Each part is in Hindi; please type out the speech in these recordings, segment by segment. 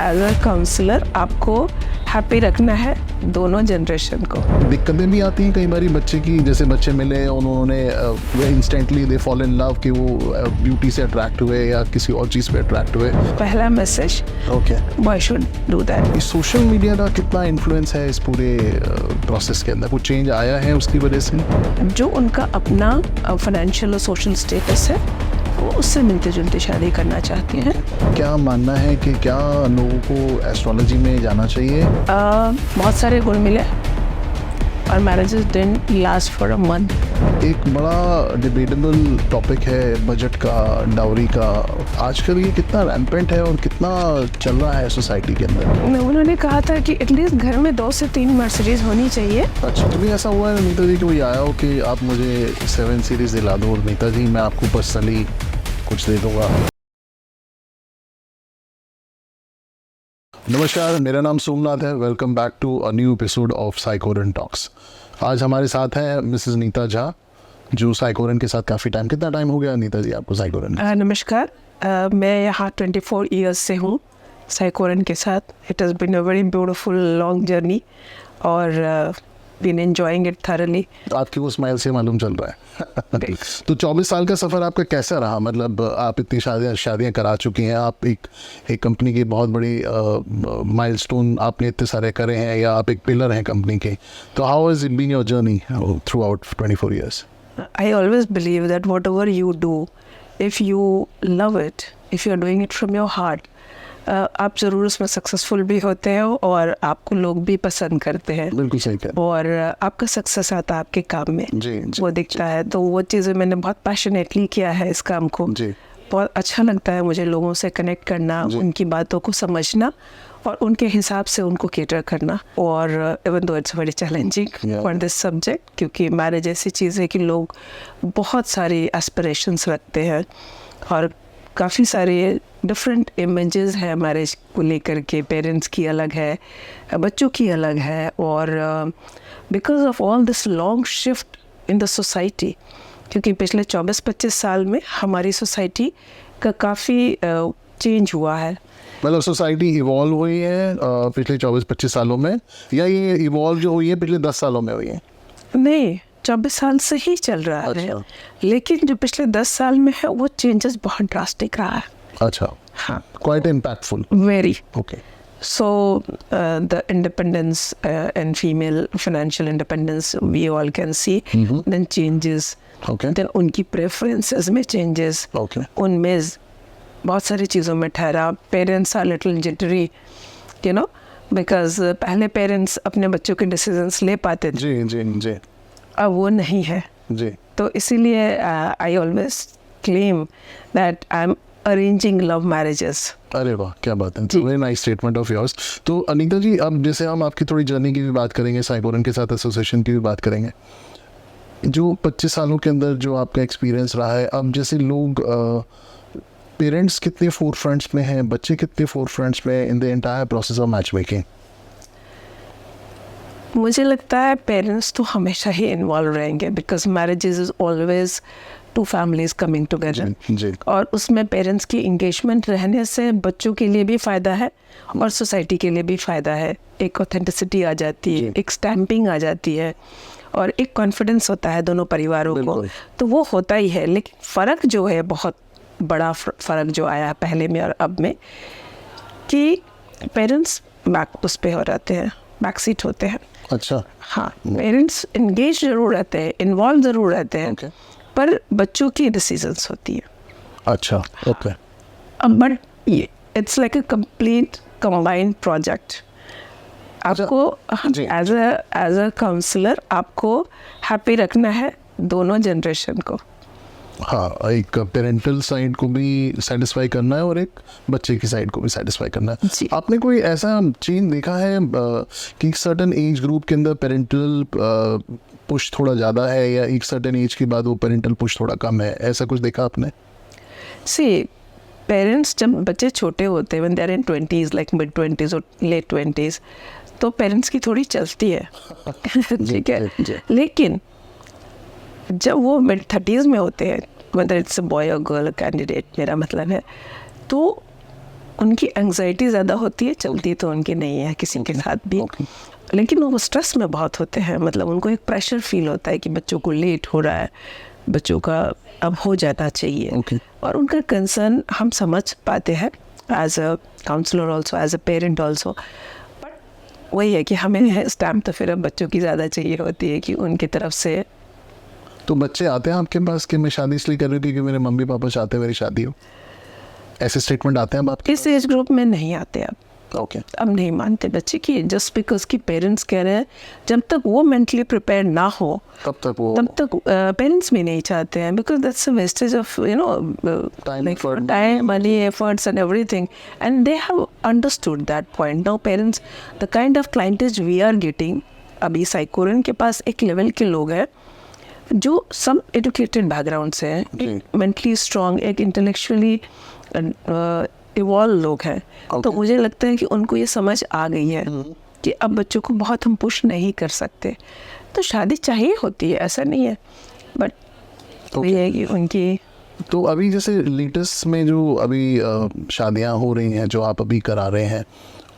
एज अ काउंसलर आपको हैप्पी रखना है दोनों जनरेशन को। दिक्कतें भी आती हैं कई बार बच्चे की, जैसे बच्चे मिले उन्होंने वे instantly they fall in love कि वो ब्यूटी से अट्रैक्ट हुए या किसी और चीज़ पे अट्रैक्ट हुए। पहला message okay, boy should do that. Social media का कितना इन्फ्लुएंस है इस पूरे प्रोसेस के अंदर? कुछ चेंज आया है उसकी वजह से? जो उनका अपना फाइनेंशियल और सोशल स्टेटस है वो उससे मिलते जुलते शादी करना चाहते हैं। क्या मानना है कि क्या लोगों को एस्ट्रोलॉजी में जाना चाहिए? बहुत सारे गुण मिले और marriages didn't last for a month. एक बड़ा डिबेटेबल टॉपिक है बजट का, डाउरी का। आजकल ये कितना रैम्पेंट है और कितना चल रहा है सोसाइटी के अंदर? उन्होंने कहा था कि एटलीस्ट घर में 2 से 3 मर्सिडीज होनी चाहिए। अच्छा, कभी ऐसा हुआ है नीता जी कोई आया हो कि आप मुझे 7 सीरीज दिला दो और नीता जी मैं आपको पर्सनली कुछ दे दूंगा? नमस्कार, मेरा नाम सोमनाथ है। Welcome back to a new episode of Psychoran talks. आज हमारे साथ हैं मिसेस नीता झा, जो साइकोरन के साथ काफ़ी टाइम, कितना टाइम हो गया नीता जी आपको साइकोरन? नमस्कार, मैं यहाँ 24 ईयर्स से हूँ साइकोरन के साथ। It has been a very beautiful long journey और बीन एंजॉइंग इट थॉरली। आपकी वो स्माइल से मालूम चल रहा है। तो 24 साल का सफ़र आपका कैसा रहा? मतलब आप इतनी शादियाँ करा चुकी हैं, आप एक कंपनी की बहुत बड़ी माइलस्टोन आपने इतने सारे करे हैं, या आप एक पिलर हैं कंपनी के। तो how has it been your journey throughout 24 years? I always believe that whatever you do, if you love it, if you are doing it from your heart, आप ज़रूर उसमें सक्सेसफुल भी होते हैं और आपको लोग भी पसंद करते हैं। बिल्कुल सही कह। और आपका सक्सेस आता है आपके काम में, जी, वो दिखता है। तो वो चीज़ें मैंने बहुत पैशनेटली किया है इस काम को। जी। बहुत अच्छा लगता है मुझे लोगों से कनेक्ट करना, उनकी बातों को समझना और उनके हिसाब से उनको केटर करना। और even though it's very challenging for this subject, क्योंकि मैरिज ऐसी चीज़ है कि लोग बहुत सारी एस्पिरेशंस रखते हैं और काफ़ी सारे डिफरेंट इमेजेस हैं मैरिज को लेकर के। पेरेंट्स की अलग है, बच्चों की अलग है। और because of all this long shift in the society, क्योंकि पिछले 24-25 साल में हमारी सोसाइटी का काफ़ी चेंज हुआ है। मतलब सोसाइटी इवॉल्व हुई है पिछले 24-25 सालों में, या ये इवॉल्व जो हुई है पिछले 10 सालों में हुई है? नहीं, 24 साल से ही चल रहा है। अच्छा। लेकिन जो पिछले 10 साल में है वो चेंजेस बहुत ड्रास्टिक रहा है। अच्छा, हाँ, quite impactful. Very. Okay. So the independence and female financial independence we all can see, then changes. Okay. Then उनकी preferences में changes. Okay. उनमें बहुत सारी चीज़ों में ठहरा। Parents are little jittery, you know, because पहले parents अपने बच्चों के decisions ले पाते थे। जी जी जी। अब वो नहीं है। जी। तो इसीलिए I always claim that I'm arranging love marriages. अरे वाह, क्या बात है। Very nice statement of yours. तो अनीता जी, अब जैसे हम आपकी थोड़ी जर्नी की भी बात करेंगे, साइकोरन के साथ एसोसिएशन की भी बात करेंगे। जो 25 सालों के अंदर जो आपका एक्सपीरियंस रहा है, अब जैसे लोग पेरेंट्स कितने फोर फ्रंट्स में हैं, बच्चे कितने फोर फ्रंट्स में in the entire process of match making? मुझे लगता है पेरेंट्स तो हमेशा ही इन्वॉल्व रहेंगे, because marriages is always 2 families coming together. जी। और उसमें पेरेंट्स की इंगेजमेंट रहने से बच्चों के लिए भी फ़ायदा है और सोसाइटी के लिए भी फ़ायदा है। एक ऑथेंटिसिटी आ जाती है, एक स्टैंपिंग आ जाती है और एक कॉन्फिडेंस होता है दोनों परिवारों को। तो वो होता ही है। लेकिन फ़र्क जो है, बहुत बड़ा फ़र्क जो आया पहले में और अब में, कि पेरेंट्स उस पे हो रहते हैं, बैक सीट होते हैं। अच्छा। हाँ, पेरेंट्स इंगेज ज़रूर रहते हैं, इन्वॉल्व ज़रूर रहते हैं। Okay. पर बच्चों की डिसीजंस होती है। अच्छा, okay. But it's like a complete combined project. आपको एज अ काउंसलर आपको हैप्पी रखना है दोनों जनरेशन को। हाँ, एक पेरेंटल साइड को भी सेटिस्फाई करना है और एक बच्चे की साइड को भी सेटिस्फाई करना है। आपने कोई ऐसा चेंज देखा है कि सर्टन एज ग्रुप के अंदर पेरेंटल पुश थोड़ा ज़्यादा है, या एक सर्टन एज के बाद वो पेरेंटल पुश थोड़ा कम है? ऐसा कुछ देखा आपने? पेरेंट्स जब बच्चे छोटे होते हैं, when they are in 20s, like mid 20s और लेट 20s, तो पेरेंट्स की थोड़ी चलती है। ठीक है। लेकिन जब वो मिड 30s में होते हैं, whether it's a boy or girl candidate, मेरा मतलब है, तो उनकी एंग्जाइटी ज़्यादा होती है, चलती तो उनकी नहीं है किसी के साथ भी, लेकिन वो स्ट्रेस में बहुत होते हैं। मतलब उनको एक प्रेशर फील होता है कि बच्चों को लेट हो रहा है, बच्चों का अब हो जाना चाहिए। और उनका कंसर्न हम समझ पाते हैं as a counsellor also, as a parent also. But वही है कि हमें स्टैम्प तो फिर अब बच्चों की ज़्यादा चाहिए होती है कि उनकी तरफ से। तो बच्चे आते हैं आपके पास कि मैं शादी इसलिए कर रही हूँ क्योंकि मेरे मम्मी पापा चाहते हैं मेरी शादी हो, ऐसे स्टेटमेंट आते हैं अब आपके? इस एज ग्रुप में नहीं आते अब। ओके। अब नहीं मानते बच्चे कि जस्ट बिकॉज कि पेरेंट्स कह रहे हैं, जब तक वो मेंटली प्रिपेयर ना हो तब तक पेरेंट्स भी नहीं चाहते हैं, because that's a wastage of time, money, efforts and everything, and they have understood that point. Now parents, the kind of clientage we are getting, अभी साइकोरन के पास एक लेवल के लोग हैं जो सब एजुकेटेड बैकग्राउंड से हैं, एक मेंटली स्ट्रॉन्ग, एक इंटेलेक्चुअली इवॉल्व लोग हैं। तो मुझे लगता है कि उनको ये समझ आ गई है कि अब बच्चों को बहुत हम पुश नहीं कर सकते, तो शादी चाहिए होती है, ऐसा नहीं है, बट ये है कि उनकी। तो अभी जैसे लेटेस्ट में जो अभी शादियां हो रही हैं जो आप अभी करा रहे हैं,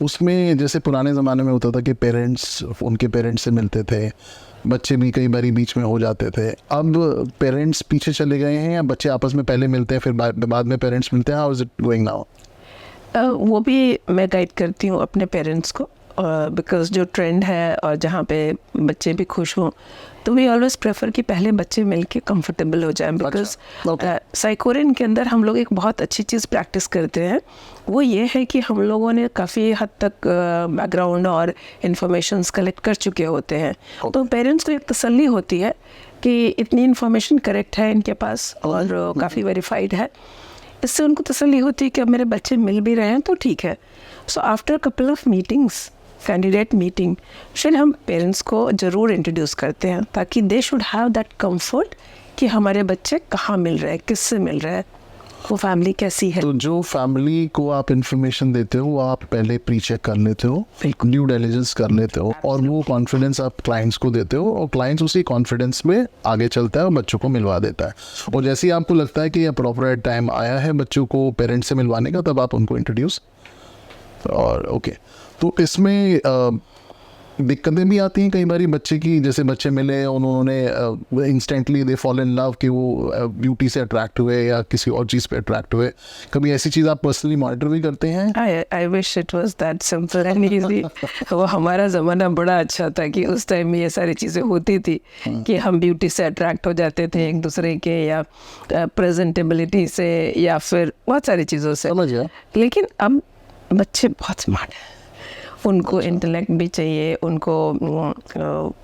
उसमें जैसे पुराने ज़माने में होता था कि पेरेंट्स उनके पेरेंट्स से मिलते थे, बच्चे भी कई बारी बीच में हो जाते थे। अब पेरेंट्स पीछे चले गए हैं या बच्चे आपस में पहले मिलते हैं फिर बाद में पेरेंट्स मिलते हैं? How is it going now? वो भी मैं गाइड करती हूँ अपने पेरेंट्स को, बिकॉज जो ट्रेंड है और जहाँ पे बच्चे भी खुश हों, तो वी ऑलवेज प्रेफर कि पहले बच्चे मिलके कंफर्टेबल हो जाएं। बिकॉज साइकोरिन के अंदर हम लोग एक बहुत अच्छी चीज़ प्रैक्टिस करते हैं, वो ये है कि हम लोगों ने काफ़ी हद तक बैकग्राउंड और इन्फॉर्मेशंस कलेक्ट कर चुके होते हैं। तो पेरेंट्स को एक तसल्ली होती है कि इतनी इन्फॉर्मेशन करेक्ट है इनके पास और काफ़ी वेरीफाइड है। इससे उनको तसल्ली होती है कि अब मेरे बच्चे मिल भी रहे हैं तो ठीक है। So after couple of meetings, candidate meeting, फिर हम पेरेंट्स को ज़रूर इंट्रोड्यूस करते हैं ताकि they should have that comfort कि हमारे बच्चे कहाँ मिल रहे हैं, किससे मिल रहे हैं, वो फैमिली कैसी है। तो जो फैमिली को आप इन्फॉर्मेशन देते हो वो आप पहले प्री चेक कर लेते हो, ड्यू डिलिजेंस कर लेते हो, और वो कॉन्फिडेंस आप क्लाइंट्स को देते हो और क्लाइंट्स उसी कॉन्फिडेंस में आगे चलता है और बच्चों को मिलवा देता है। और जैसे ही आपको लगता है कि ये अप्रोप्रिएट टाइम आया है बच्चों को पेरेंट्स से मिलवाने का, तब आप उनको इंट्रोड्यूस। और ओके, तो इसमें दिक्कतें भी आती हैं कई बारी बच्चे की, जैसे बच्चे मिले उन्होंने instantly they fall in love कि वो ब्यूटी से अट्रैक्ट हुए या किसी और चीज़ पे अट्रैक्ट हुए, कभी ऐसी चीज़ आप पर्सनली मॉनिटर भी करते हैं? I wish it was that simple and easy. वो हमारा ज़माना बड़ा अच्छा था कि उस टाइम में ये सारी चीज़ें होती थी कि हम ब्यूटी से अट्रैक्ट हो जाते थे एक दूसरे के, या प्रेजेंटेबिलिटी से, या फिर बहुत सारी चीज़ों से। समझ गया। लेकिन अब बच्चे बहुत स्मार्ट हैं, उनको इंटेलेक्ट भी चाहिए, उनको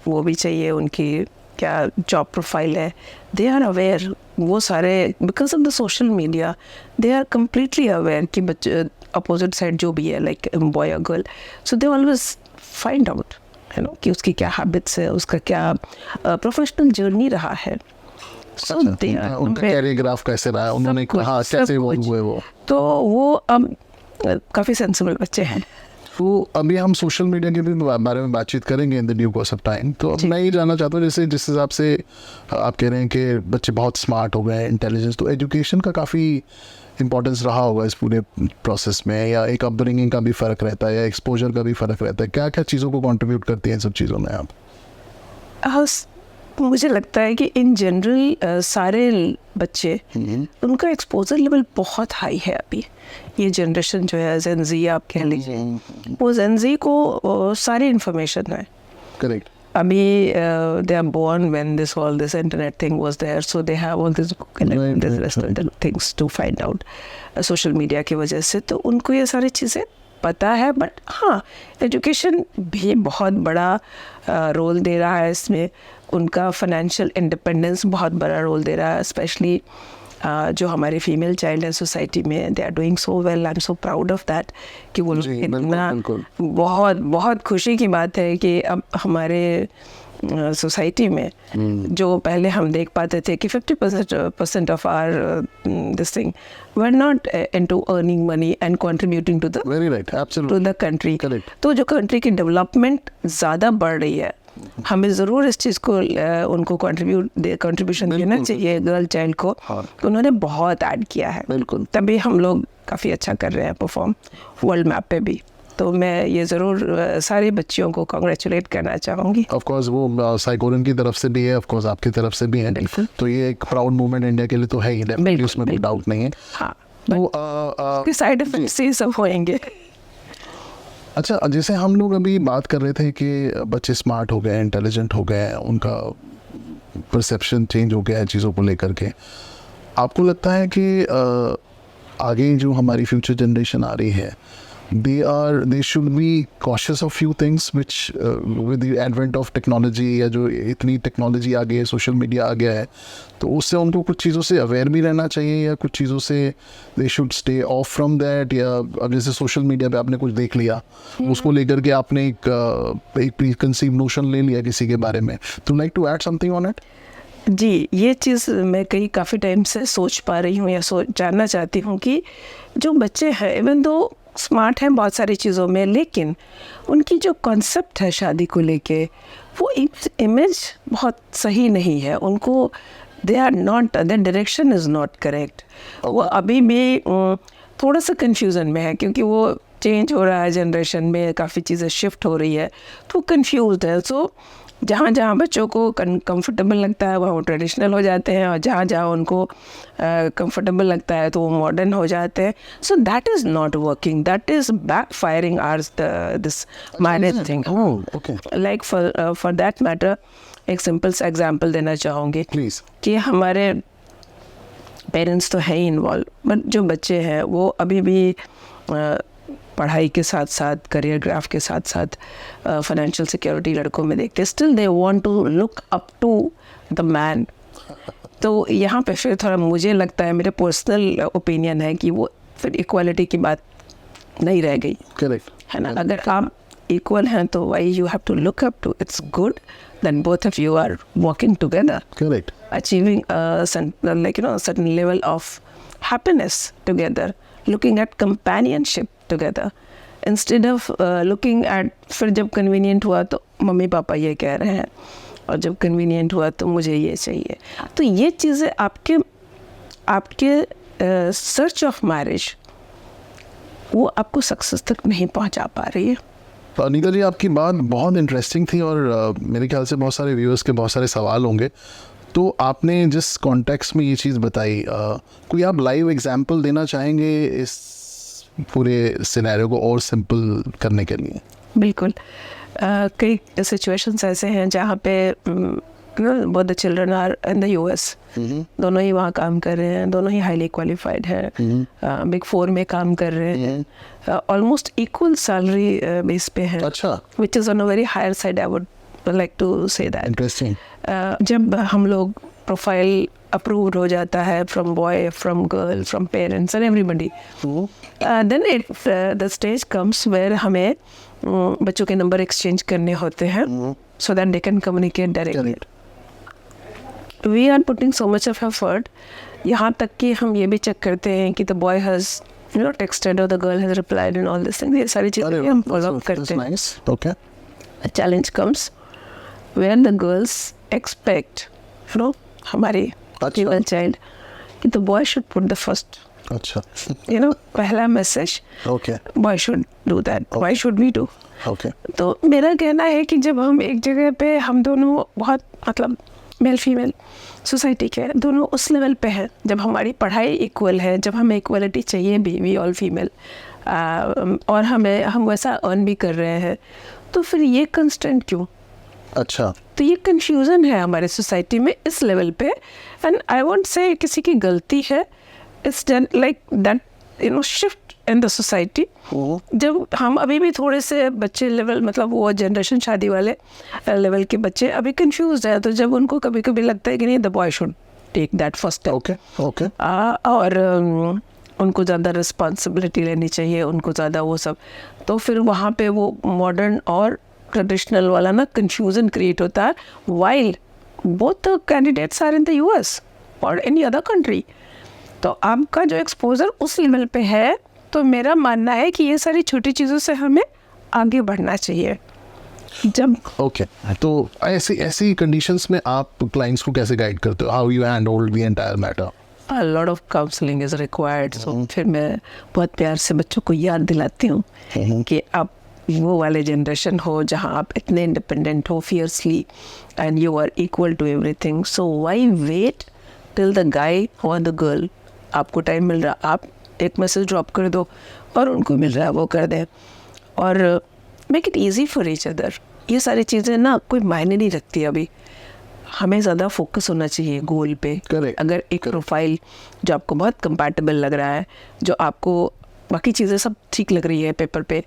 वो भी चाहिए, उनकी क्या जॉब प्रोफाइल है, दे आर अवेयर। वो सारे because of the social media they are completely aware कि बच्चे अपोजिट साइड जो भी है, लाइक बॉय और girl, so they always find out कि उसकी क्या हैबिट्स है, उसका क्या प्रोफेशनल जर्नी रहा है। So उनका कैरियोग्राफ कैसे रहा है, उन्होंने कहा कैसे वो हुए वो, तो वो अब काफ़ी सेंसिबल बच्चे हैं। तो अभी हम सोशल मीडिया के भी बारे में बातचीत करेंगे in the due course of time. तो अब मैं ये जानना चाहता हूँ, जैसे जिस हिसाब से आप कह रहे हैं कि बच्चे बहुत स्मार्ट हो गए, इंटेलिजेंस, तो एजुकेशन का काफ़ी इंपॉर्टेंस रहा होगा इस पूरे प्रोसेस में, या एक अपब्रिंगिंग का भी फ़र्क रहता है, या एक्सपोजर का भी फ़र्क रहता है? क्या क्या चीज़ों को कंट्रीब्यूट करती हैं इन सब चीज़ों में आप? मुझे लगता है कि इन जनरल सारे बच्चे, उनका एक्सपोजर लेवल बहुत हाई है अभी। ये जनरेशन जो है जेन ज़ी आप कह लीजिए, वो जेन ज़ी को सारी इन्फॉर्मेशन है। करेक्ट। अभी they are born when all this internet thing was there, so they have all this things to find out social media की वजह से, तो उनको ये सारी चीज़ें पता है। बट हाँ, एजुकेशन भी बहुत बड़ा रोल दे रहा है इसमें, उनका फाइनेंशियल इंडिपेंडेंस बहुत बड़ा रोल दे रहा है, स्पेशली जो हमारे फीमेल चाइल्ड है सोसाइटी में, they are doing so well, I am so proud of that कि वो इतना, बहुत बहुत खुशी की बात है कि अब हमारे सोसाइटी में जो पहले हम देख पाते थे कि 50% of our this thing we are not into earning money and contributing to the very right, absolutely, to the country. Correct. तो जो कंट्री की डेवलपमेंट ज़्यादा बढ़ रही है हमें ज़रूर इस चीज़ को उनको कंट्रीब्यूशन देना चाहिए गर्ल चाइल्ड को। हाँ। उन्होंने बहुत ऐड किया है, बिल्कुल। तभी हम लोग काफ़ी अच्छा कर रहे हैं परफॉर्म वर्ल्ड मैप पे भी। तो मैं ये ज़रूर सारे बच्चियों को कॉन्ग्रेचुलेट करना चाहूँगी। ऑफ कोर्स वो साइकोरन की तरफ से भी है, ऑफ कोर्स आपकी तरफ से भी है। बिल्कुल। तो ये एक प्राउड मोमेंट इंडिया के लिए तो है ही, डेफिनेटली उसमें कोई डाउट नहीं है। हाँ, तो साइड इफेक्ट से सब होंगे। अच्छा, जैसे हम लोग अभी बात कर रहे थे कि बच्चे स्मार्ट हो गए, इंटेलिजेंट हो गए, उनका परसेप्शन चेंज हो गया है चीज़ों को लेकर के। आपको लगता है कि आगे जो हमारी फ्यूचर जनरेशन आ रही है, they should be cautious of few things which with the advent of technology, या जो इतनी टेक्नोलॉजी आ गई है, सोशल मीडिया आ गया है, तो उससे उनको कुछ चीज़ों से अवेयर भी रहना चाहिए, या कुछ चीज़ों से they should stay off from that? या अब जैसे सोशल मीडिया पे आपने कुछ देख लिया, उसको लेकर के आपने एक प्री कंसीव नोशन ले लिया किसी के बारे में, तो like to add something on it? जी, ये चीज़ मैं काफ़ी टाइम से सोच पा रही हूँ या जानना चाहती हूँ कि जो बच्चे हैं, इवन दो स्मार्ट हैं बहुत सारी चीज़ों में, लेकिन उनकी जो कॉन्सेप्ट है शादी को लेके, वो इमेज बहुत सही नहीं है। उनको they are not, their direction is not correct. वो अभी भी थोड़ा सा कन्फ्यूज़न में है, क्योंकि वो चेंज हो रहा है जनरेशन में, काफ़ी चीज़ें शिफ्ट हो रही है, तो कन्फ्यूज़ है। सो जहाँ जहाँ बच्चों को कंफर्टेबल लगता है वहाँ वो ट्रेडिशनल हो जाते हैं, और जहाँ जहाँ उनको कंफर्टेबल लगता है तो वो मॉडर्न हो जाते हैं। So that is not working, that is backfiring as this marriage thing. Like for that matter एक सिंपल सा एग्जांपल देना चाहूँगी प्लीज़। कि हमारे पेरेंट्स तो हैं ही इन्वॉल्व, बट जो बच्चे हैं वो अभी भी पढ़ाई के साथ साथ, करियर ग्राफ के साथ साथ फाइनेंशियल सिक्योरिटी लड़कों में देखते, still they want to look up to the man. तो यहाँ पे फिर थोड़ा मुझे लगता है, मेरे पर्सनल ओपिनियन है कि वो फिर इक्वालिटी की बात नहीं रह गई, करेक्ट है ना। अगर आप इक्वल हैं तो why you have to look up to, it's good then both of you are working together, correct, achieving like a certain level of happiness together, looking at companionship together instead of looking at फिर जब convenient हुआ तो मम्मी पापा ये कह रहे हैं, और जब convenient हुआ तो मुझे ये चाहिए। तो ये चीज़ें आपके सर्च ऑफ मैरिज वो आपको सक्सेस तक नहीं पहुंचा पा रही है। तो अनीता जी, आपकी बात बहुत इंटरेस्टिंग थी, और मेरे ख्याल से बहुत सारे व्यूअर्स के बहुत सारे सवाल होंगे। तो आपने जिस कॉन्टेक्स्ट में ये चीज़ बताई, कोई आप लाइव एग्जांपल देना चाहेंगे इस पूरे सिनेरियो को और सिंपल करने के लिए? बिल्कुल। कई सिचुएशंस ऐसे हैं जहाँ पे both the children are in the US, दोनों ही वहाँ काम कर रहे हैं, दोनों ही हाईली क्वालिफाइड हैं, बिग 4 में काम कर रहे हैं, ऑलमोस्ट इक्वल सैलरी बेस पे हैं। अच्छा, which is on a very higher side, I would like to say that. Interesting. जब हम लोग प्रोफाइल अप्रूव्ड हो जाता है from boy, from girl, from parents and everybody, then it the stage comes where हमें बच्चों के नंबर एक्सचेंज करने होते हैं so that they can communicate directly. We are putting so much of effort, यहाँ तक कि हम ये भी चेक करते हैं कि the boy has texted or the girl has replied and all this thing, ये सारी चीज़ें हम फॉलो अप करते हैं। Okay. A challenge comes where the girls expect हमारी female child कि the boy should put the first, अच्छा, पहला message okay, boy should do that, why should we do? okay, तो मेरा कहना है कि जब हम एक जगह पे हम दोनों बहुत मतलब मेल फीमेल सोसाइटी के दोनों उस लेवल पे हैं, जब हमारी पढ़ाई इक्वल है, जब हमें इक्वलिटी चाहिए भी, वी ऑल फीमेल, और हम वैसा अर्न भी कर रहे हैं, तो फिर ये कंस्टेंट क्यों? अच्छा, तो ये कंफ्यूजन है हमारे सोसाइटी में इस लेवल पे, एंड आई वोंट से किसी की गलती है, it's like that shift in the society. जब हम अभी भी थोड़े से बच्चे लेवल, मतलब वो जनरेशन शादी वाले लेवल के बच्चे अभी कंफ्यूज है, तो जब उनको कभी कभी लगता है कि नहीं, the boy should take that first step, okay, और उनको ज़्यादा रिस्पॉन्सिबिलिटी लेनी चाहिए, उनको ज़्यादा वो सब, तो फिर वहाँ पे वो मॉडर्न और ट्रेडिशनल वाला ना कंफ्यूजन क्रिएट होता है, while both the candidates are in the US और एनी अदर कंट्री। तो आपका जो एक्सपोजर उस लेवल पे है, तो मेरा मानना है कि ये सारी छोटी चीज़ों से हमें आगे बढ़ना चाहिए। जब ओके तो ऐसी कंडीशंस में आप क्लाइंट्स को कैसे गाइड करते हो? How you handle the entire matter? a lot of counseling is required. So फिर मैं बहुत प्यार से बच्चों को याद दिलाती हूँ कि आप वो वाले जनरेशन हो जहाँ आप इतने इंडिपेंडेंट हो fiercely and you are equal to everything. So why wait till the guy और द गर्ल? आपको टाइम मिल रहा, आप एक मैसेज ड्रॉप कर दो और उनको मिल रहा है वो कर दें, और make it easy for each other. ये सारी चीज़ें ना कोई मायने नहीं रखती अभी. हमें ज़्यादा फोकस होना चाहिए गोल पे. Correct. अगर एक प्रोफाइल जो आपको बहुत कंपैटिबल लग रहा है, जो आपको बाकी चीज़ें सब ठीक लग रही है पेपर पे,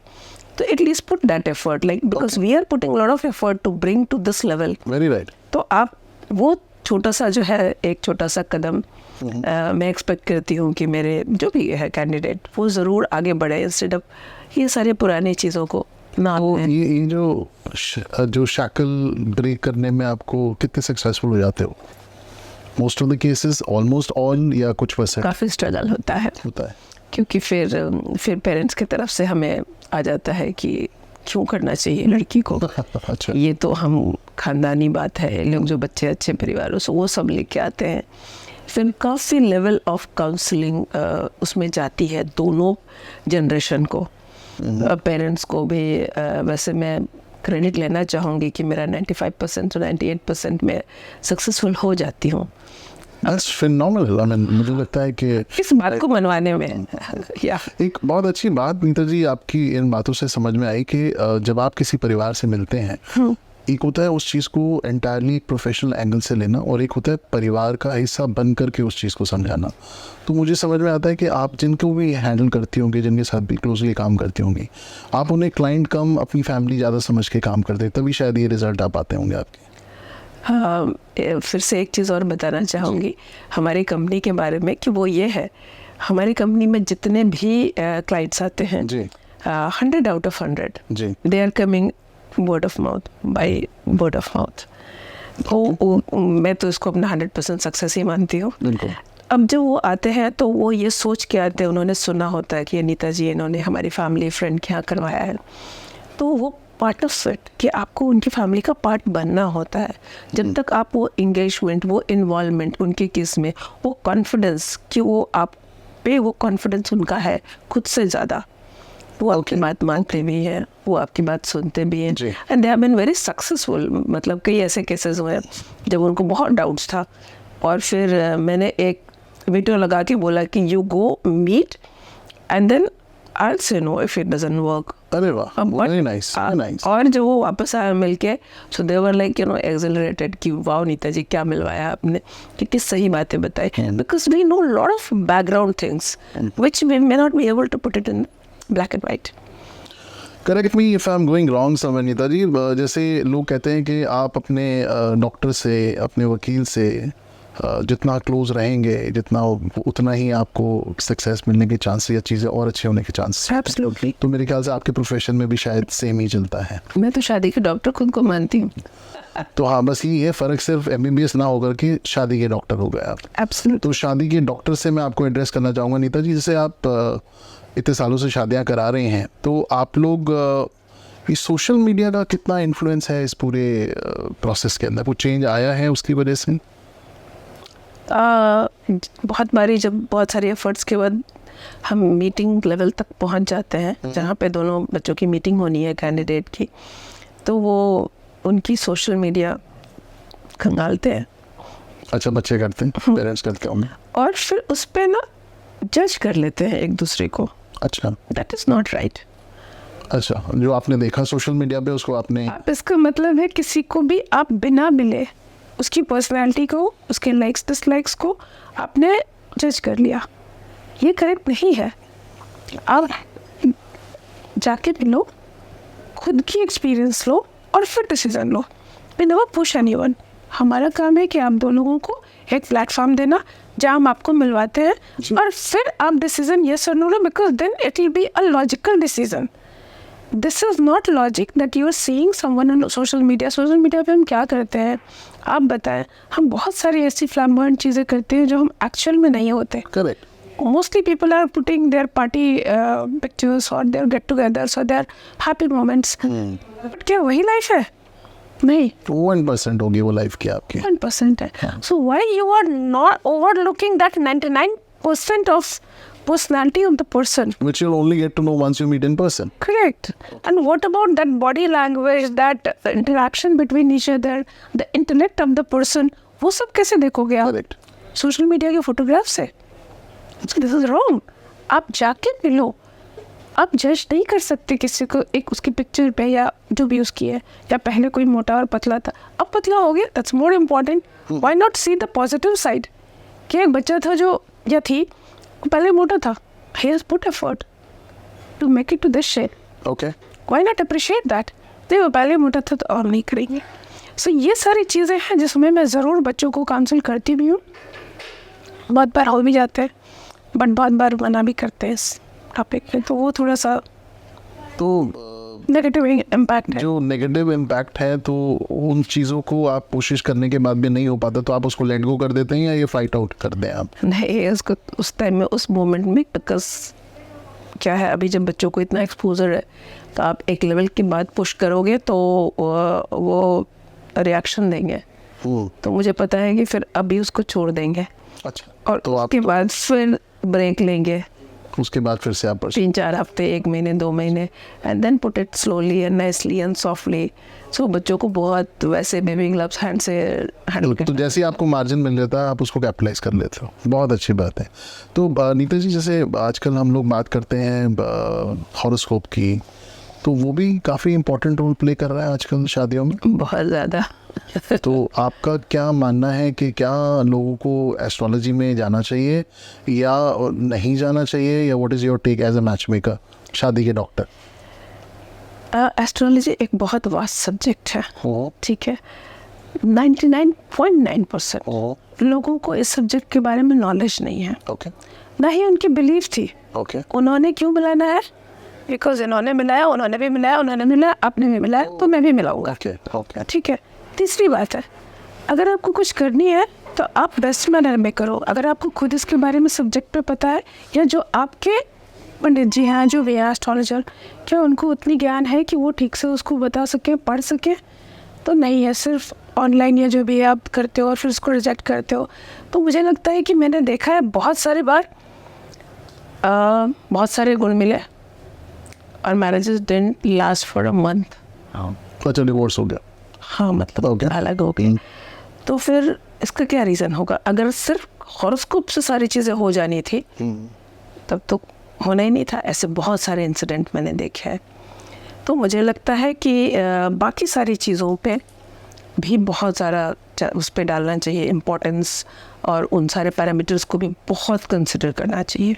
तो at least put that effort, like because we are putting lot of effort to bring to this level. Very right. तो आप वो छोटा सा जो है, एक छोटा सा कदम मैं एक्सपेक्ट करती हूँ कि मेरे जो भी है कैंडिडेट वो ज़रूर आगे बढ़े, इंस्टेड ऑफ ये सारे पुरानी चीज़ों को ना. तो ये जो शैकल ब्रेक करने में आपको कितने सक्सेसफुल हो जाते हो? Most of the cases, almost all, या कुछ वैसे काफ़ी स्ट्रगल होता है क्योंकि फिर पेरेंट्स की तरफ से हमें आ जाता है कि क्यों करना चाहिए लड़की को. अच्छा. ये तो हम खानदानी बात है, लोग जो बच्चे अच्छे परिवारों से वो सब लेके आते हैं. फिर काफ़ी लेवल ऑफ काउंसलिंग उसमें जाती है दोनों जनरेशन को, पेरेंट्स को भी. वैसे मैं क्रेडिट लेना चाहूँगी कि मेरा 95% to 98% में सक्सेसफुल हो जाती हूँ. That's phenomenal. I mean, मुझे लगता है कि इस बात को मनवाने में या एक बहुत अच्छी बात नीता जी आपकी इन बातों से समझ में आई कि जब आप किसी परिवार से मिलते हैं, एक होता है उस चीज़ को एंटायरली एक प्रोफेशनल एंगल से लेना, और एक होता है परिवार का हिस्सा बन करके उस चीज़ को समझाना. तो मुझे समझ में आता है कि आप जिनको भी हैंडल करती होंगी, जिनके साथ भी क्लोजली काम करती होंगी, आप उन्हें क्लाइंट कम अपनी फैमिली ज़्यादा समझ के काम करते, तभी शायद ये रिजल्ट आ पाते होंगे आपके. हाँ, फिर से एक चीज़ और बताना चाहूँगी हमारी कंपनी के बारे में कि वो ये है, हमारी कंपनी में जितने भी क्लाइंट्स आते हैं जी 100 out of 100 जी they are coming word of mouth by word of mouth. मैं तो इसको अपना 100% सक्सेस ही मानती हूँ. बिल्कुल. अब जब वो आते हैं तो वो ये सोच के आते हैं, उन्होंने सुना होता है कि अनीता जी इन्होंने हमारी फैमिली फ्रेंड के यहाँ करवाया है, तो वो पार्ट ऑफ इट कि आपको उनकी फैमिली का पार्ट बनना होता है. जब तक आप वो इंगेजमेंट, वो इन्वॉल्वमेंट उनके केस में, वो कॉन्फिडेंस कि वो आप पे वो कॉन्फिडेंस उनका है खुद से ज़्यादा, वो आपकी बात मानते भी हैं, वो आपकी बात सुनते भी हैं, and they have been very successful. मतलब कई ऐसे केसेस हुए जब उनको बहुत डाउट्स था, और फिर मैंने एक वीडियो लगा के बोला कि you go meet and then I'll say no if it doesn't work. अरे वाह, very nice, very nice. और जब वो वापस आया मिलके, so they were like exhilarated कि वाह नीता जी क्या मिलवाया आपने, कितनी सही बातें बताई. Because we know a lot of background things which we may not be able to put it in black and white. Correct me if I'm going wrong somewhere, Nita जी. जैसे लोग कहते हैं कि आप अपने डॉक्टर से, अपने वकील से जितना क्लोज रहेंगे, जितना उतना ही आपको सक्सेस मिलने के चांस या चीज़ें और अच्छे होने के चांस. Absolutely. तो मेरे ख्याल से आपके प्रोफेशन में भी शायद सेम ही चलता है. मैं तो शादी के डॉक्टर खुद को मानती हूँ. तो हाँ, बस ये फ़र्क सिर्फ MBBS ना होकर के शादी के डॉक्टर हो गए आप. Absolutely. तो शादी के डॉक्टर से मैं आपको एड्रेस करना चाहूँगा नीता जी. जैसे आप इतने सालों से शादियाँ करा रहे हैं, तो आप लोग ये सोशल मीडिया का कितना इन्फ्लुएंस है इस पूरे प्रोसेस के अंदर? वो चेंज आया है उसकी वजह से? बहुत बारी जब बहुत सारे एफर्ट्स के बाद हम मीटिंग लेवल तक पहुंच जाते हैं, जहाँ पे दोनों बच्चों की मीटिंग होनी है कैंडिडेट की, तो वो उनकी सोशल मीडिया खंगालते हैं. अच्छा, बच्चे करते हैं, पेरेंट्स करते होंगे, और फिर उस पर ना जज कर लेते हैं एक दूसरे को. अच्छा, दैट इज़ नॉट राइट. अच्छा, जो आपने देखा सोशल मीडिया पे उसको आपने, आप इसका मतलब है किसी को भी आप बिना मिले उसकी पर्सनैलिटी को, उसके लाइक्स डिसलाइक्स को आपने जज कर लिया. ये करेक्ट नहीं है. आप जाके मिलो, खुद की एक्सपीरियंस लो और फिर डिसीजन लो. We never push anyone. हमारा काम है कि आप दो लोगों को एक प्लेटफॉर्म देना जहाँ हम आपको मिलवाते हैं, और फिर आप डिसीजन यस और नो लो, because then it will be a logical decision. This is not logic that you are seeing someone on social media. Social media पे हम क्या करते हैं आप बताएं? हम बहुत सारी ऐसी फ्लैम्बॉयंट चीज़ें करते हैं जो हम एक्चुअल में नहीं होते. Correct. mostly people are putting their party pictures or their get-togethers or their happy moments. But क्या वही life है? नहीं. 1% होगी वो लाइफ की आपकी. 1% है. So why you are not overlooking that 99% of personality of the person? Which you'll only get to know once you meet in person. Correct. And what about that body language, that interaction between each other, the intellect of the person? वो सब कैसे देखोगे आप? Correct. सोशल मीडिया के फोटोग्राफ से? This is wrong. आप जाके मिलो. आप जज नहीं कर सकते किसी को एक उसकी पिक्चर पे या जो भी उसकी है, या पहले कोई मोटा और पतला था अब पतला हो गया. That's more important. Why not see the positive side कि एक बच्चा था जो या थी पहले मोटा था. He has put effort to make it to this shape. Okay. Why not appreciate that. तो वो पहले मोटा था तो और नहीं करेंगे. सो ये सारी चीज़ें हैं जिसमें मैं ज़रूर बच्चों को काउंसिल करती भी हूँ. बहुत बार हो भी जाते हैं बट बहुत बार मना भी करते हैं इस टॉपिक पे. तो वो थोड़ा सा तो नेगेटिव इम्पैक्ट है. जो नेगेटिव इम्पैक्ट है तो उन चीज़ों को आप कोशिश करने के बाद भी नहीं हो पाता तो आप उसको लेट गो कर देते हैं या ये फाइट आउट कर दें आप? नहीं, उसको उस टाइम में उस मोमेंट में बिकॉज क्या है अभी जब बच्चों को इतना एक्सपोजर है तो आप एक लेवल के बाद पुश करोगे तो वो रिएक्शन देंगे. तो मुझे पता है कि फिर अभी उसको छोड़ देंगे. अच्छा. और तो उसके बाद फिर ब्रेक लेंगे उसके बाद फिर से आप 3-4 हफ्ते, 1 महीने, 2 महीने, and then put it slowly and nicely and softly. So बच्चों को बहुत वैसे बेबी ग्लव्स हैंड से हैंडल तो जैसे ही आपको मार्जिन मिल जाता है आप उसको कैपिटलाइज कर लेते हो. बहुत अच्छी बात है. तो नीता जी जैसे आजकल हम लोग बात करते हैं हॉरोस्कोप की तो वो भी काफ़ी इम्पोर्टेंट रोल प्ले कर रहा है आजकल शादियों में. बहुत ज़्यादा. तो आपका क्या मानना है कि क्या लोगों को एस्ट्रोलॉजी में जाना चाहिए या नहीं जाना चाहिए या what is your take as a match maker, शादी के डॉक्टर? एस्ट्रोलॉजी एक बहुत वास्ट सब्जेक्ट है. ठीक है. 99.9% लोगों को इस सब्जेक्ट के बारे में नॉलेज नहीं है. ओके. ना ही उनकी बिलीफ थी. ओके. उन्होंने क्यों मिलाना है? बिकॉज इन्होंने मिलाया, उन्होंने भी मिलाया, उन्होंने मिलाया, आपने भी मिलाया तो मैं भी मिलाऊंगा. ओके. ठीक है. तीसरी बात है, अगर आपको कुछ करनी है तो आप बेस्ट मैनर में करो. अगर आपको खुद इसके बारे में सब्जेक्ट पे पता है या जो आपके पंडित जी हैं जो भी हैं एस्ट्रोलॉजर, क्या उनको उतनी ज्ञान है कि वो ठीक से उसको बता सकें, पढ़ सकें? तो नहीं है. सिर्फ ऑनलाइन या जो भी आप करते हो और फिर उसको रिजेक्ट करते हो. तो मुझे लगता है कि मैंने देखा है बहुत सारी बार बहुत सारे गुण मिले और marriages didn't last for a month. अच्छा, डिवोर्स हो गया. हाँ, मतलब अलग हो गई. तो फिर इसका क्या रीज़न होगा? अगर सिर्फ हॉरोस्कोप से सारी चीज़ें हो जानी थी तब तो होना ही नहीं था. ऐसे बहुत सारे इंसिडेंट मैंने देखे हैं. तो मुझे लगता है कि बाकी सारी चीज़ों पे भी बहुत सारा उस पर डालना चाहिए इम्पोर्टेंस और उन सारे पैरामीटर्स को भी बहुत कंसिडर करना चाहिए.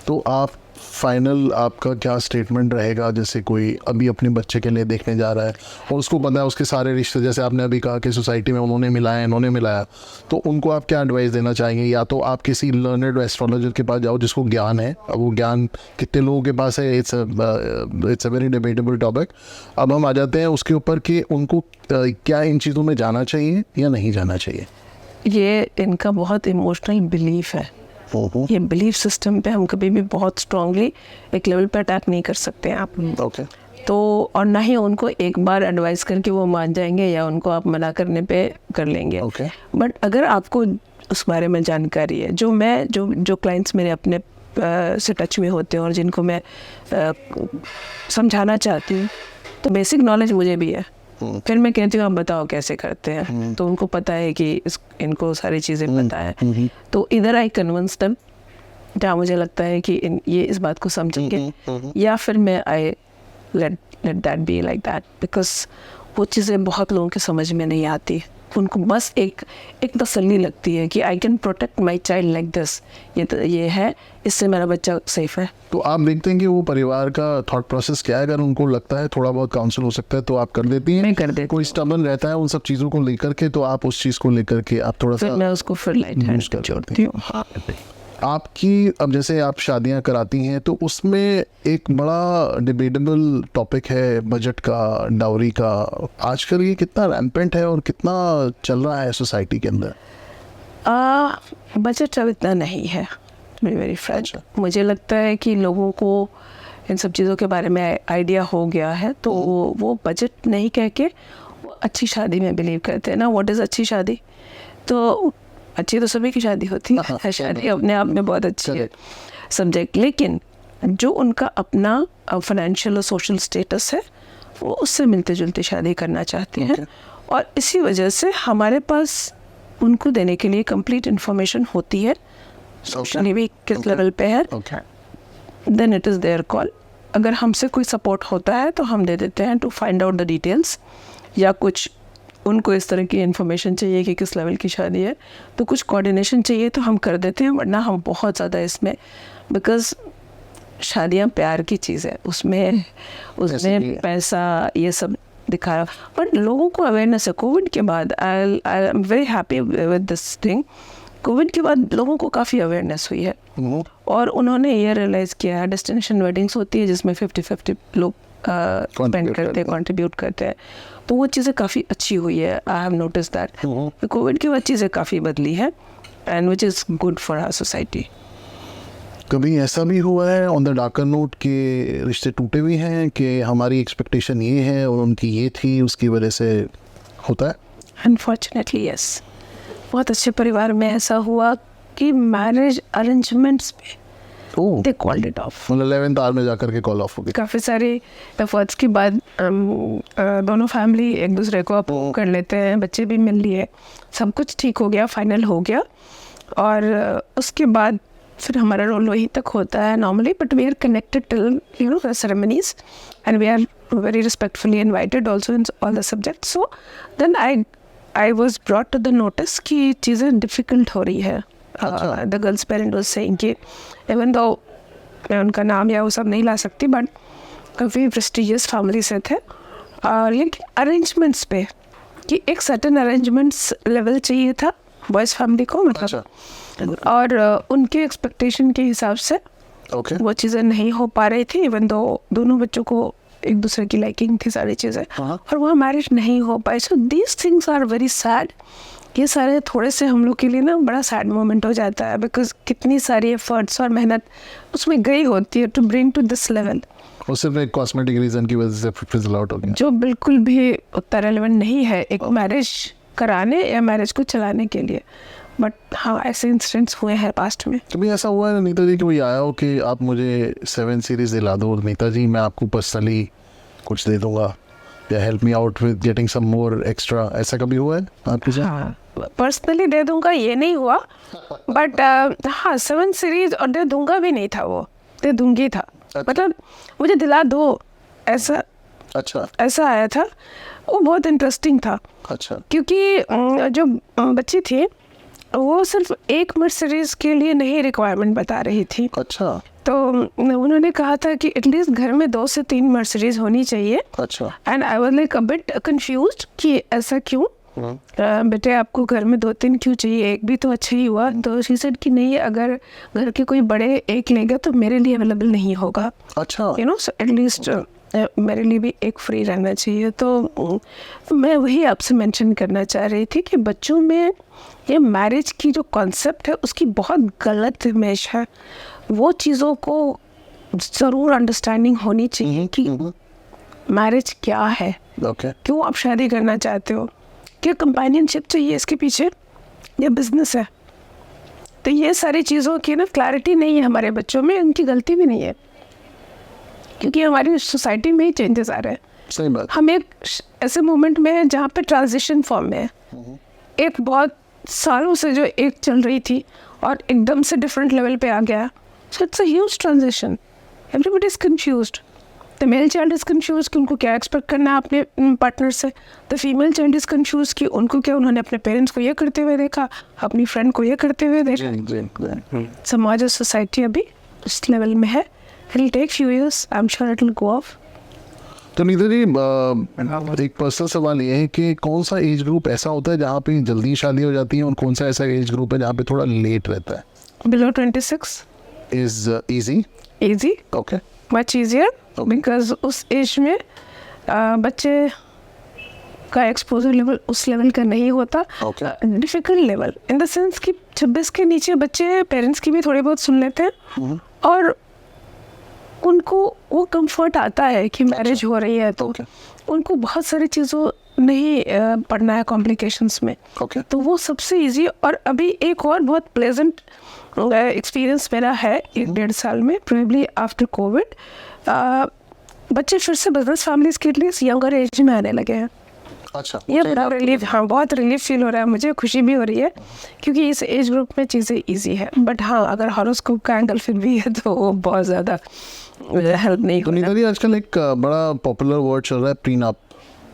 तो आप फाइनल आपका क्या स्टेटमेंट रहेगा? जैसे कोई अभी अपने बच्चे के लिए देखने जा रहा है और उसको पता है उसके सारे रिश्ते, जैसे आपने अभी कहा कि सोसाइटी में उन्होंने मिलाया, इन्होंने मिलाया, तो उनको आप क्या एडवाइस देना चाहेंगे? या तो आप किसी लर्नड एस्ट्रोलॉजर के पास जाओ जिसको ज्ञान है. अब वो ज्ञान कितने लोगों के पास है, it's a very debatable topic. अब हम आ जाते हैं उसके ऊपर कि उनको क्या इन चीज़ों में जाना चाहिए या नहीं जाना चाहिए. ये इनका बहुत इमोशनल बिलीफ है. ये बिलीफ सिस्टम पे हम कभी भी बहुत स्ट्रांगली एक लेवल पे अटैक नहीं कर सकते हैं आप. ओके. तो और ना ही उनको एक बार एडवाइस करके वो मान जाएंगे या उनको आप मना करने पे कर लेंगे. ओके. बट अगर आपको उस बारे में जानकारी है, जो क्लाइंट्स मेरे अपने से टच में होते हैं और जिनको मैं समझाना चाहती हूँ, तो बेसिक नॉलेज मुझे भी है. फिर मैं कहती हूँ आप बताओ कैसे करते हैं. तो उनको पता है कि इनको सारी चीज़ें पता है. तो इधर आई कन्विंस देम जहाँ मुझे लगता है कि ये इस बात को समझेंगे, या फिर मैं I let that be like that. Because वो चीज़ें बहुत लोगों के समझ में नहीं आती. उनको बस एक तसल्ली लगती है कि I can protect my child like this. ये है, इससे मेरा बच्चा सेफ है. तो आप देखते हैं कि वो परिवार का थॉट प्रोसेस क्या है? अगर उनको लगता है थोड़ा बहुत काउंसिल हो सकता है तो आप कर देती हैं? मैं कर देती. कोई स्टबर्न रहता है उन सब चीज़ों को लेकर के, तो आप उस चीज़ को लेकर के आप थोड़ा सा मैं उसको फिर लाइट हैंड कर जोड़ती हूँ. आपकी अब जैसे आप शादियां कराती हैं तो उसमें एक बड़ा डिबेटेबल टॉपिक है बजट का, डाउरी का. आजकल ये कितना रैम्पेंट है और कितना चल रहा है सोसाइटी के अंदर? बजट अब इतना नहीं है. बी वेरी फ्रेंच, मुझे लगता है कि लोगों को इन सब चीज़ों के बारे में आइडिया हो गया है, तो वो बजट नहीं कह के वो अच्छी शादी में बिलीव करते हैं ना. व्हाट इज़ अच्छी शादी? तो अच्छी तो सभी की शादी होती है, शादी अपने आप में बहुत अच्छी है सब्जेक्ट, लेकिन जो उनका अपना फाइनेंशियल और सोशल स्टेटस है वो उससे मिलते जुलते शादी करना चाहते हैं. और इसी वजह से हमारे पास उनको देने के लिए कंप्लीट इन्फॉर्मेशन होती है, सोशली भी किस लेवल पे है, then it is their call. अगर हमसे कोई सपोर्ट होता है तो हम दे देते हैं to find out the details, या कुछ उनको इस तरह की इन्फॉर्मेशन चाहिए कि किस लेवल की शादी है तो कुछ कोऑर्डिनेशन चाहिए तो हम कर देते हैं. वरना हम बहुत ज़्यादा इसमें, बिकॉज शादियाँ प्यार की चीज़ है, उसमें पैसा ये सब दिखाया. बट लोगों को अवेयरनेस है. कोविड के बाद I am very happy with this thing. Covid के बाद लोगों को काफ़ी अवेयरनेस हुई है और उन्होंने ये रियलाइज़ किया है डेस्टिनेशन वेडिंग्स होती है जिसमें 50-50 लोग स्पेंड करते हैं, कंट्रीब्यूट करते हैं, तो वो चीज़ें काफ़ी अच्छी हुई है. I have notice that covid के बाद चीज़ें काफ़ी बदली है, and which is good for our society. कभी ऐसा भी हुआ है ऑन द डार्कर नोट के रिश्ते टूटे हुए हैं कि हमारी एक्सपेक्टेशन ये है और उनकी ये थी, उसकी वजह से होता है? Unfortunately yes. बहुत अच्छे परिवार में ऐसा हुआ कि मैरिज अरेंजमेंट्स पे दे कॉल्ड इट ऑफ. मतलब 11th आवर में जाकर के कॉल ऑफ हो गई. काफ़ी सारे एफर्ट्स के बाद दोनों फैमिली एक दूसरे को अप्रूव कर लेते हैं, बच्चे भी मिल लिए, सब कुछ ठीक हो गया, फाइनल हो गया. और उसके बाद फिर हमारा रोल वहीं तक होता है normally, but we are connected till you know ceremonies and we are very respectfully invited also in all the subject. So then I was brought to the notice कि चीज़ें डिफ़िकल्ट हो रही है. The girls parent was saying कि इवन दो मैं उनका नाम या वो सब नहीं ला सकती, बट काफ़ी प्रेस्टिजियस फैमिली से थे, और लेकिन अरेंजमेंट्स पे कि एक सर्टेन अरेंजमेंट्स लेवल चाहिए था बॉयज़ फैमिली को, मतलब और उनके एक्सपेक्टेशन के हिसाब से वो चीज़ें नहीं हो पा रही थी. इवन दो दोनों बच्चों को एक दूसरे की लाइकिंग थी सारी चीज़ें, और वहाँ मैरिज नहीं हो पाई. So these things are very sad. ये सारे थोड़े से हम लोग के लिए ना बड़ा सैड मोमेंट हो जाता है, बिकॉज कितनी सारी एफर्ट्स और मेहनत उसमें गई होती है to bring to this level. और सिर्फ एक कॉस्मेटिक रीज़न की वजह से फिजल आउट हो गया, जो बिल्कुल भी उतना रेलेवेंट नहीं है एक मैरिज कराने या मैरिज को चलाने के लिए. बट हाँ, ऐसे इंसिडेंट्स हुए हैं पास्ट में. कभी ऐसा हुआ है नीता जी कि कोई आया हो कि आप मुझे 7 सीरीज दिला दो नीता जी, मैं आपको पर्सनली कुछ दे दूंगा, या help me out with getting some more extra, ऐसा कभी हुआ है आपके साथ? हाँ, पर्सनली दे दूंगा ये नहीं हुआ, बट हाँ 7 सीरीज और दे दूंगा भी नहीं था, वो दे दूंगी था. मतलब मुझे दिला दो ऐसा. अच्छा, ऐसा आया था, वो बहुत इंटरेस्टिंग था. अच्छा, क्योंकि जो बच्ची थी वो सिर्फ एक मर्सिडीज के लिए नहीं रिक्वायरमेंट बता रही थी. अच्छा, तो उन्होंने कहा था कि एटलीस्ट घर में 2 से 3 मर्सिडीज होनी चाहिए. अच्छा. And I was like a bit confused कि ऐसा क्यों, बेटे आपको घर में 2-3 क्यों चाहिए, एक भी तो अच्छा ही हुआ. तो शी सेड कि नहीं, अगर घर के कोई बड़े एक लेगा तो मेरे लिए अवेलेबल नहीं होगा. अच्छा, यू नो, सो एटलीस्ट मेरे लिए भी एक फ्री रहना चाहिए. तो मैं वही आपसे मेंशन करना चाह रही थी कि बच्चों में ये मैरिज की जो कॉन्सेप्ट है उसकी बहुत गलत इमेज है. वो चीज़ों को ज़रूर अंडरस्टैंडिंग होनी चाहिए कि मैरिज क्या है, क्यों आप शादी करना चाहते हो, क्या कंपेनियनशिप चाहिए इसके पीछे, या बिजनेस है. तो ये सारी चीज़ों की ना क्लैरिटी नहीं है हमारे बच्चों में. उनकी गलती भी नहीं है, क्योंकि हमारी सोसाइटी में ही चेंजेस आ रहे हैं. सही बात. हम एक ऐसे मोमेंट में हैं जहाँ पे ट्रांजिशन फॉर्म में है. एक बहुत सालों से जो एक चल रही थी और एकदम से डिफरेंट लेवल पे आ गया. So it's a huge transition. Everybody is confused. The male child is confuse कि उनको क्या एक्सपेक्ट करना है अपने पार्टनर से. The female child is confuse कि उनको क्या, उन्होंने अपने पेरेंट्स को ये करते हुए देखा, अपनी फ्रेंड को ये करते हुए देखा. समाज और सोसाइटी अभी इस लेवल में है. It'll take few years. I'm sure it'll go off. तो नीता जी, एक पर्सनल सवाल ये है कि कौन सा एज ग्रुप ऐसा होता है जहाँ पे जल्दी शादी हो जाती है, और कौन सा ऐसा एज ग्रुप है जहाँ पे थोड़ा लेट रहता है? Below 26 is easy. Easy. Okay. Much easier. Because उस एज में बच्चे का एक्सपोजर लेवल उस लेवल का नहीं होता, difficult level in the sense कि 26 के नीचे बच्चे पेरेंट्स की भी थोड़ी बहुत सुन लेते हैं और उनको वो कंफर्ट आता है कि मैरिज हो रही है, तो उनको बहुत सारी चीज़ों नहीं पढ़ना है कॉम्प्लिकेशंस में, तो वो सबसे इजी। और अभी एक और बहुत प्लेजेंट एक्सपीरियंस मेरा है 1-1.5 साल में, प्रोबेबली आफ्टर कोविड, बच्चे फिर से बिजनेस फैमिलीज के लिए यंगर एज में आने लगे हैं। अच्छा, ये बड़ा रिलीफ, हाँ बहुत रिलीफ फील हो रहा है, मुझे खुशी भी हो रही है क्योंकि इस एज ग्रुप में चीज़ें इजी है। बट हाँ, अगर हॉरोस्कोप का एंगल फिर भी है तो वो बहुत ज़्यादा हेल्प नहीं तो नीता जी, आजकल एक बड़ा पॉपुलर वर्ड चल रहा है प्रीनप,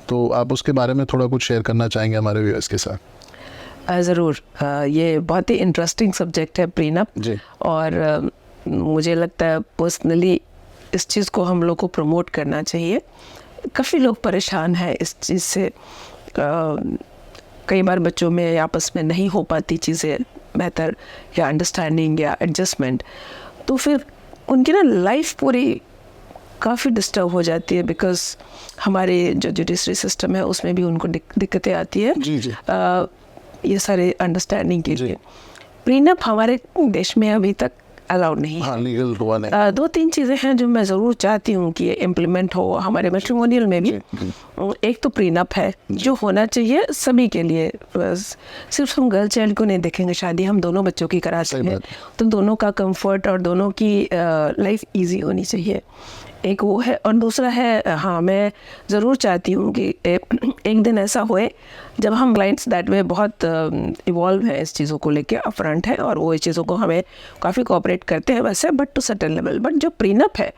तो आप उसके बारे में थोड़ा कुछ शेयर करना चाहेंगे हमारे व्यूअर्स के साथ? ज़रूर, ये बहुत ही इंटरेस्टिंग सब्जेक्ट है प्रीनप जी। और मुझे लगता है पर्सनली इस चीज़ को हम लोग को प्रमोट करना चाहिए। काफ़ी लोग परेशान हैं इस चीज़ से, कई बार बच्चों में आपस में नहीं हो पाती चीज़ें बेहतर, या अंडरस्टैंडिंग या एडजस्टमेंट, तो फिर उनकी ना लाइफ पूरी काफ़ी डिस्टर्ब हो जाती है, बिकॉज हमारे जो जुडिशरी सिस्टम है उसमें भी उनको दिक्कतें आती है जी जी। ये सारे अंडरस्टैंडिंग के लिए। प्रीनप हमारे देश में अभी तक अलाउड नहीं है। हाँ, लीगल हुआ नहीं। 2-3 चीज़ें हैं जो मैं ज़रूर चाहती हूँ कि ये इम्प्लीमेंट हो हमारे मैट्रिमोनियल में भी। एक तो प्रीनप है जो होना चाहिए सभी के लिए, बस सिर्फ हम गर्ल चाइल्ड को नहीं देखेंगे, शादी हम दोनों बच्चों की कराते हैं, तो दोनों का कंफर्ट और दोनों की लाइफ इजी होनी चाहिए, एक वो है। और दूसरा है, हाँ मैं ज़रूर चाहती हूँ कि एक दिन ऐसा होए जब हम ब्लाइंड्स दैट वे बहुत इवॉल्व है इस चीज़ों को लेके, अपफ्रंट है और वो इस चीज़ों को हमें काफ़ी कोऑपरेट करते हैं वैसे, but to certain level. But जो प्रीनप है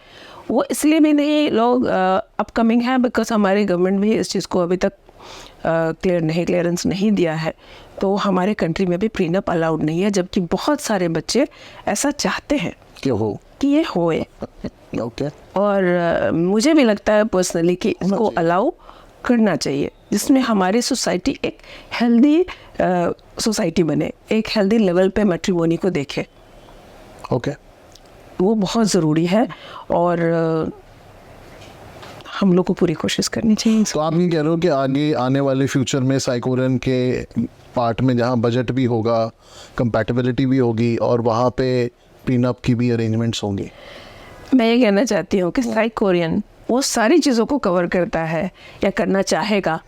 वो इसलिए भी नहीं लोग अपकमिंग है बिकॉज हमारी गवर्नमेंट भी इस चीज़ को अभी तक क्लियरेंस नहीं दिया है, तो हमारे कंट्री में भी प्रीनप अलाउड नहीं है, जबकि बहुत सारे बच्चे ऐसा चाहते हैं कि ये होए। और मुझे भी लगता है पर्सनली कि इसको अलाउ करना चाहिए, जिसमें हमारी सोसाइटी एक हेल्दी सोसाइटी बने, एक हेल्दी लेवल पे मैट्रिमोनी को देखे। वो बहुत ज़रूरी है और हम लोग को पूरी कोशिश करनी चाहिए। तो आप ये कह रहे हो कि आगे आने वाले फ्यूचर में साइकोरन के पार्ट में जहाँ बजट भी होगा, कंपैटिबिलिटी भी होगी और वहाँ पे प्रीनप की भी अरेंजमेंट्स होंगी? मैं ये कहना चाहती हूँ कि साइकोरियन वो सारी चीज़ों को कवर करता है या करना चाहेगा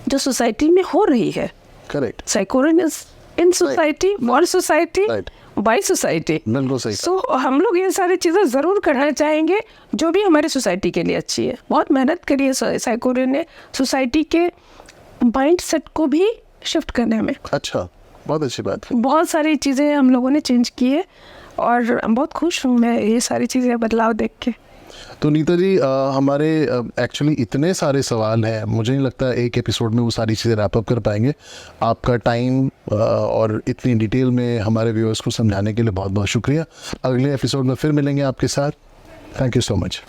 जो सोसाइटी में हो रही है। Correct. Psychorian is in society, for society, by society. बिल्कुल सही। सो हम लोग ये सारी चीज़ें ज़रूर करना चाहेंगे जो भी हमारी सोसाइटी के लिए अच्छी है। बहुत मेहनत करी है साइकोरियन ने सोसाइटी के माइंड सेट को भी शिफ्ट करने में। अच्छा, बहुत अच्छी बात है। बहुत सारी चीज़ें हम लोगों ने चेंज की है और बहुत खुश हूँ मैं ये सारी चीज़ें बदलाव देख के। तो नीता जी, हमारे एक्चुअली इतने सारे सवाल हैं, मुझे नहीं लगता एक एपिसोड में वो सारी चीज़ें रैप अप कर पाएंगे। आपका टाइम और इतनी डिटेल में हमारे व्यूअर्स को समझाने के लिए बहुत बहुत शुक्रिया। अगले एपिसोड में फिर मिलेंगे आपके साथ। Thank you so much.